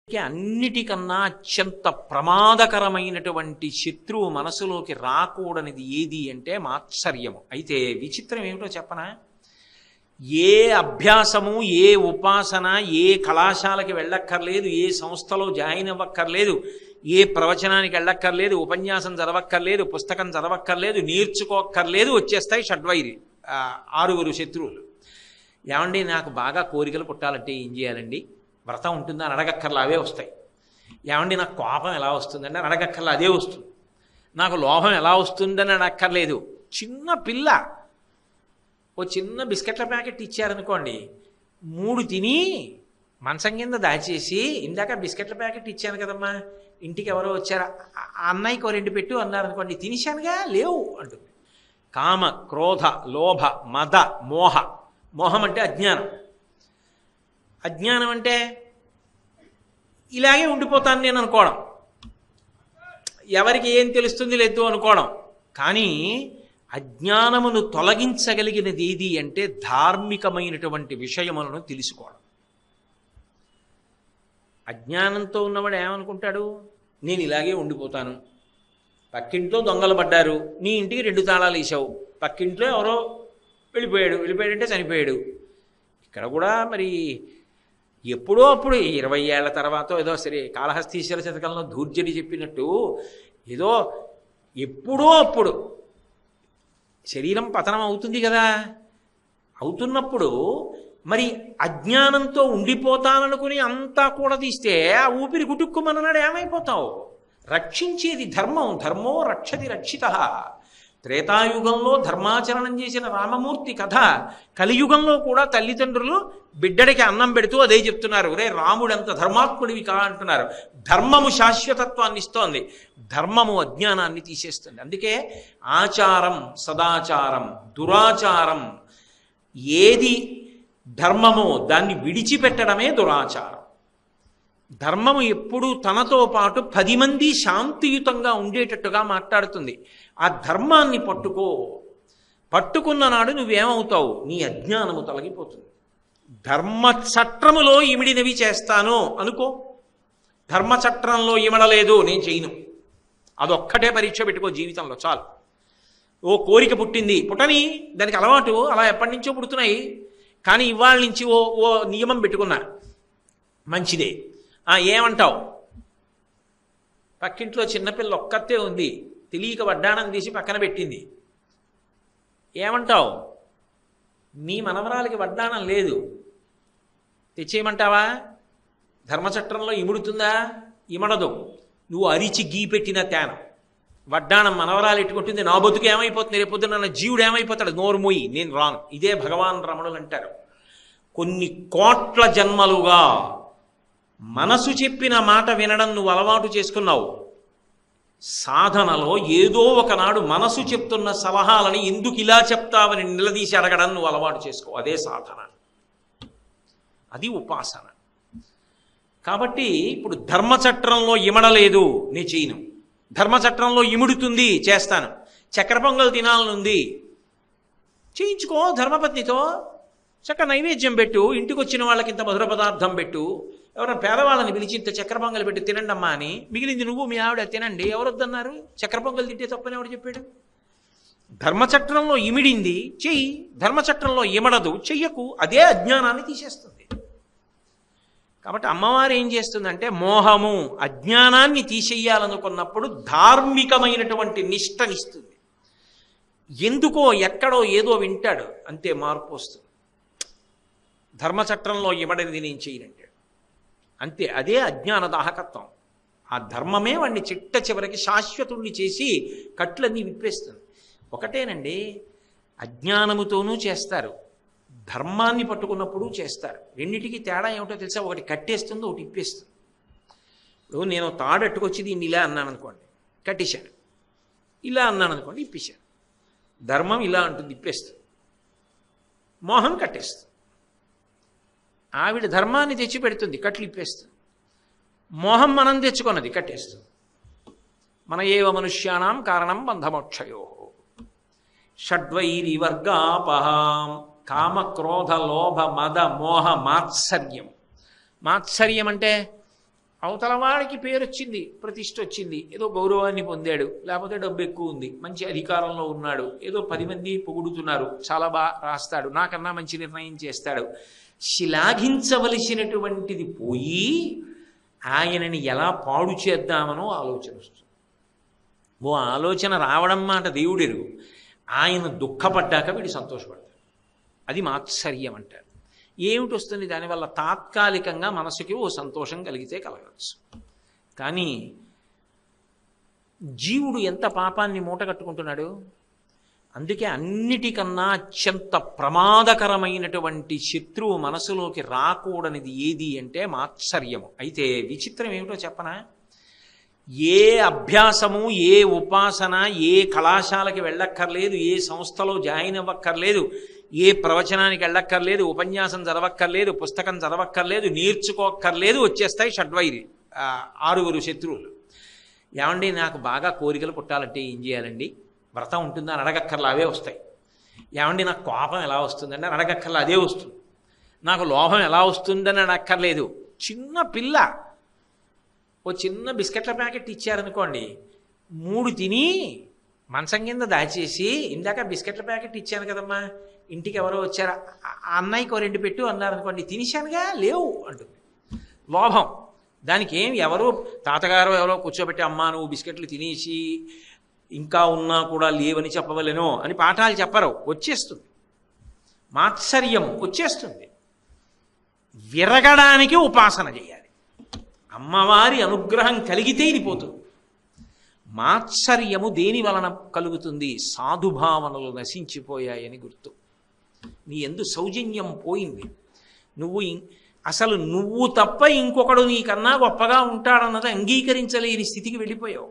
అన్నిటికన్నా అత్యంత ప్రమాదకరమైనటువంటి శత్రువు మనసులోకి రాకూడనిది ఏది అంటే మాత్సర్యము. అయితే విచిత్రం ఏమిటో చెప్పనా, ఏ అభ్యాసము, ఏ ఉపాసన, ఏ కళాశాలకి వెళ్ళక్కర్లేదు, ఏ సంస్థలో జాయిన్ అవ్వక్కర్లేదు, ఏ ప్రవచనానికి వెళ్ళక్కర్లేదు, ఉపన్యాసం చదవక్కర్లేదు, పుస్తకం చదవక్కర్లేదు, నేర్చుకోక్కర్లేదు, వచ్చేస్తాయి షడ్వైరి 6 శత్రువులు. ఏమండి నాకు బాగా కోరికలు పుట్టాలంటే ఏం చేయాలండి? వ్రతం ఉంటుందా అని అడగక్కర్లా, అవే వస్తాయి. ఏమండి నాకు కోపం ఎలా వస్తుందండి అని అడగక్కర్లా, అదే వస్తుంది. నాకు లోభం ఎలా వస్తుందని అడగక్కర్లేదు. చిన్న పిల్ల ఓ చిన్న బిస్కెట్ల ప్యాకెట్ ఇచ్చారనుకోండి, 3 తిని మంచం కింద దాచేసి, ఇందాక బిస్కెట్ల ప్యాకెట్ ఇచ్చాను కదమ్మా, ఇంటికి ఎవరో వచ్చారా, అన్నయ్యకో 2 పెట్టు అన్నారనుకోండి, తినేశానుగా లేవు అంటుంది. కామ, క్రోధ, లోభ, మద, మోహ. మోహం అంటే అజ్ఞానం. అజ్ఞానం అంటే ఇలాగే ఉండిపోతాను నేను అనుకోవడం, ఎవరికి ఏం తెలుస్తుంది లేదు అనుకోవడం. కానీ అజ్ఞానమును తొలగించగలిగినది ఏది అంటే ధార్మికమైనటువంటి విషయములను తెలుసుకోవడం. అజ్ఞానంతో ఉన్నవాడు ఏమనుకుంటాడు, నేను ఇలాగే ఉండిపోతాను, పక్కింట్లో దొంగలు పడ్డారు, నీ ఇంటికి 2 తాళాలు వేసావు, పక్కింట్లో ఎవరో వెళ్ళిపోయాడంటే చనిపోయాడు. ఇక్కడ కూడా మరి ఎప్పుడో అప్పుడు 20 ఏళ్ల తర్వాత ఏదో సరే కాళహస్తీశ్వర శతకంలో ధూర్జటి చెప్పినట్టు ఏదో ఎప్పుడో అప్పుడు శరీరం పతనం అవుతుంది కదా. అవుతున్నప్పుడు మరి అజ్ఞానంతో ఉండిపోతాననుకుని అంతా కూడా తీస్తే ఆ ఊపిరి గుటుక్కుమన్నాడు, ఏమైపోతావు? రక్షించేది ధర్మం, ధర్మో రక్షతి రక్షితః. త్రేతాయుగంలో ధర్మాచరణం చేసిన రామమూర్తి కథ కలియుగంలో కూడా తల్లిదండ్రులు బిడ్డడికి అన్నం పెడుతూ అదే చెప్తున్నారు, రే రాముడంత ధర్మాత్ముడివి కా అంటున్నారు. ధర్మము శాశ్వతత్వాన్ని ఇస్తోంది, ధర్మము అజ్ఞానాన్ని తీసేస్తుంది. అందుకే ఆచారం సదాచారం, దురాచారం ఏది ధర్మమో దాన్ని విడిచిపెట్టడమే దురాచారం. ధర్మము ఎప్పుడూ తనతో పాటు 10 మంది శాంతియుతంగా ఉండేటట్టుగా మాట్లాడుతుంది. ఆ ధర్మాన్ని పట్టుకున్న నాడు నువ్వేమవుతావు? నీ అజ్ఞానము తొలగిపోతుంది. ధర్మచట్రములో ఇమిడినవి చేస్తాను అనుకో, ధర్మచట్రంలో ఇమడలేదు నేను చేయను, అదొక్కటే పరీక్ష పెట్టుకో జీవితంలో చాలు. ఓ కోరిక పుట్టింది, పుట్టని, దానికి అలవాటు అలా ఎప్పటి నుంచో పుడుతున్నాయి, కానీ ఇవాళ నుంచి ఓ నియమం పెట్టుకున్నా, మంచిదే. ఏమంటావు? పక్కింట్లో చిన్నపిల్ల ఒక్కతే ఉంది, తెలియక వడ్డాణం తీసి పక్కన పెట్టింది, ఏమంటావు? నీ మనవరాలకి వడ్డాణం లేదు, తెచ్చేయమంటావా? ధర్మచట్రంలో ఇముడుతుందా? ఇమడదు. నువ్వు అరిచి గీ పెట్టిన తేనం. వడ్డాణం మనవరాలు ఎట్టుకుంటుంది, నా బతుకు ఏమైపోతుంది, రేపొద్దున నన్ను జీవుడు ఏమైపోతాడు, నోరు మూయి, నేను రాను. ఇదే భగవాన్ రమణులు అంటారు, కొన్ని కోట్ల జన్మలుగా మనసు చెప్పిన మాట వినడం నువ్వు అలవాటు చేసుకున్నావు. సాధనలో ఏదో ఒకనాడు మనసు చెప్తున్న సలహాలని ఎందుకు ఇలా చెప్తావని నిలదీసి అడగడం నువ్వు అలవాటు చేసుకో. అదే సాధన, అది ఉపాసన. కాబట్టి ఇప్పుడు ధర్మచట్రంలో ఇమడలేదు, నేను చేయను. ధర్మచట్రంలో ఇముడుతుంది, చేస్తాను. చక్కెర పొంగల్ తినాలనుంది, చేయించుకో ధర్మపత్నితో, చక్క నైవేద్యం పెట్టు, ఇంటికి వచ్చిన వాళ్ళకి ఇంత మధుర పదార్థం పెట్టు, ఎవరైనా పేదవాళ్ళని పిలిచి ఇంత చక్కెర పొంగల్ పెట్టి తినండి అమ్మా అని, మిగిలింది నువ్వు మీ ఆవిడ తినండి. ఎవరొద్దన్నారు? చక్కెర పొంగల్ తింటే తప్పని ఎవడు చెప్పాడు? ధర్మచట్రంలో ఇమిడింది చెయ్యి, ధర్మచట్రంలో ఇమడదు చెయ్యకు, అదే అజ్ఞానాన్ని తీసేస్తుంది. కాబట్టి అమ్మవారు ఏం చేస్తుందంటే మోహము అజ్ఞానాన్ని తీసేయాలనుకున్నప్పుడు ధార్మికమైనటువంటి నిష్టనిస్తుంది. ఎందుకో ఎక్కడో ఏదో వింటాడు, అంతే మార్పు వస్తుంది. ధర్మచట్రంలో ఇమడనిది నేను చేయనంటాడు, అంతే. అదే అజ్ఞాన దాహకత్వం. ఆ ధర్మమే వాడిని చిట్ట చివరికి శాశ్వతుణ్ణి చేసి కట్లన్నీ విప్పేస్తుంది. ఒకటేనండి, అజ్ఞానముతోనూ చేస్తారు, ధర్మాన్ని పట్టుకున్నప్పుడు చేస్తారు. రెండింటికి తేడా ఏమిటో తెలుసా? ఒకటి కట్టేస్తుంది, ఒకటి ఇప్పేస్తుంది. ఇప్పుడు నేను తాడట్టుకొచ్చి దీన్ని ఇలా అన్నాను అనుకోండి, కట్టేశాను. ఇలా అన్నాను అనుకోండి, ఇప్పేశాను. ధర్మం ఇలా అంటుంది, ఇప్పేస్తుంది. మోహం కట్టేస్తుంది. ఆవిడ ధర్మాన్ని తెచ్చి పెడుతుంది, కట్లు ఇప్పేస్తుంది. మోహం మనం తెచ్చుకున్నది, కట్టేస్తుంది. మన ఏవ మనుష్యానాం కారణం బంధమోక్షయో షడ్వైరి వర్గాపహాం. కామ క్రోధ లోభ మద మోహ మాత్సర్యం. మాత్సర్యం అంటే అవతల వాడికి పేరు వచ్చింది, ప్రతిష్ఠ వచ్చింది, ఏదో గౌరవాన్ని పొందాడు, లేకపోతే డబ్బు ఎక్కువ ఉంది, మంచి అధికారంలో ఉన్నాడు, ఏదో 10 మంది పొగుడుతున్నారు, చాలా బాగా రాస్తాడు, నాకన్నా మంచి నిర్ణయం చేస్తాడు. శ్లాఘించవలసినటువంటిది పోయి ఆయనని ఎలా పాడు చేద్దామనో ఆలోచన వస్తుంది. ఓ ఆలోచన రావడం మాట దేవుడెరుగు. ఆయన దుఃఖపడ్డాక వీడు సంతోషపడతాడు. అది మాత్సర్యం అంటారు. ఏమిటి వస్తుంది దానివల్ల? తాత్కాలికంగా మనసుకి ఓ సంతోషం కలిగితే కలగచ్చు. కానీ జీవుడు ఎంత పాపాన్ని మూటగట్టుకుంటున్నాడు. అందుకే అన్నిటికన్నా అత్యంత ప్రమాదకరమైనటువంటి శత్రువు మనసులోకి రాకూడనిది ఏది అంటే మాత్సర్యము. అయితే విచిత్రం ఏమిటో చెప్పనా? ఏ అభ్యాసము, ఏ ఉపాసన, ఏ కళాశాలకి వెళ్ళక్కర్లేదు, ఏ సంస్థలో జాయిన్ అవ్వక్కర్లేదు, ఏ ప్రవచనానికి వెళ్ళక్కర్లేదు, ఉపన్యాసం చదవక్కర్లేదు, పుస్తకం చదవక్కర్లేదు, నేర్చుకోక్కర్లేదు, వచ్చేస్తాయి షడ్వైరి 6 శత్రువులు. ఏమండి నాకు బాగా కోరికలు పుట్టాలంటే ఏం చేయాలండి? వ్రతం ఉంటుందా అని అడగక్కర్లా, అవే వస్తాయి. ఏమండి నాకు కోపం ఎలా వస్తుందండి అని అడగక్కర్లా, అదే వస్తుంది. నాకు లోభం ఎలా వస్తుందని అడగక్కర్లేదు. చిన్న పిల్ల ఓ చిన్న బిస్కెట్ల ప్యాకెట్ ఇచ్చారనుకోండి, 3 తిని మంచం కింద దాచేసి, ఇందాక బిస్కెట్ల ప్యాకెట్ ఇచ్చాను కదమ్మా, ఇంటికి ఎవరో వచ్చారా, అన్నయ్యకో 2 పెట్టు అన్నారనుకోండి, తినేశానుగా లేవు అంటుంది. లోభం. దానికి ఏం ఎవరో తాతగారు ఎవరో కూర్చోబెట్టి, అమ్మా నువ్వు బిస్కెట్లు తినేసి ఇంకా ఉన్నా కూడా లేవని చెప్పవలెనో అని పాఠాలు చెప్పరు, వచ్చేస్తుంది. మాత్సర్యము వచ్చేస్తుంది. విరగడానికి ఉపాసన చేయాలి. అమ్మవారి అనుగ్రహం కలిగితే ఇది పోతుంది. మాత్సర్యము దేని వలన కలుగుతుంది? సాధుభావనలు నశించిపోయాయని గుర్తు. నీ యందు సౌజన్యం పోయింది. అసలు నువ్వు తప్ప ఇంకొకడు నీకన్నా గొప్పగా ఉంటాడన్నది అంగీకరించలేని స్థితికి వెళ్ళిపోయావు.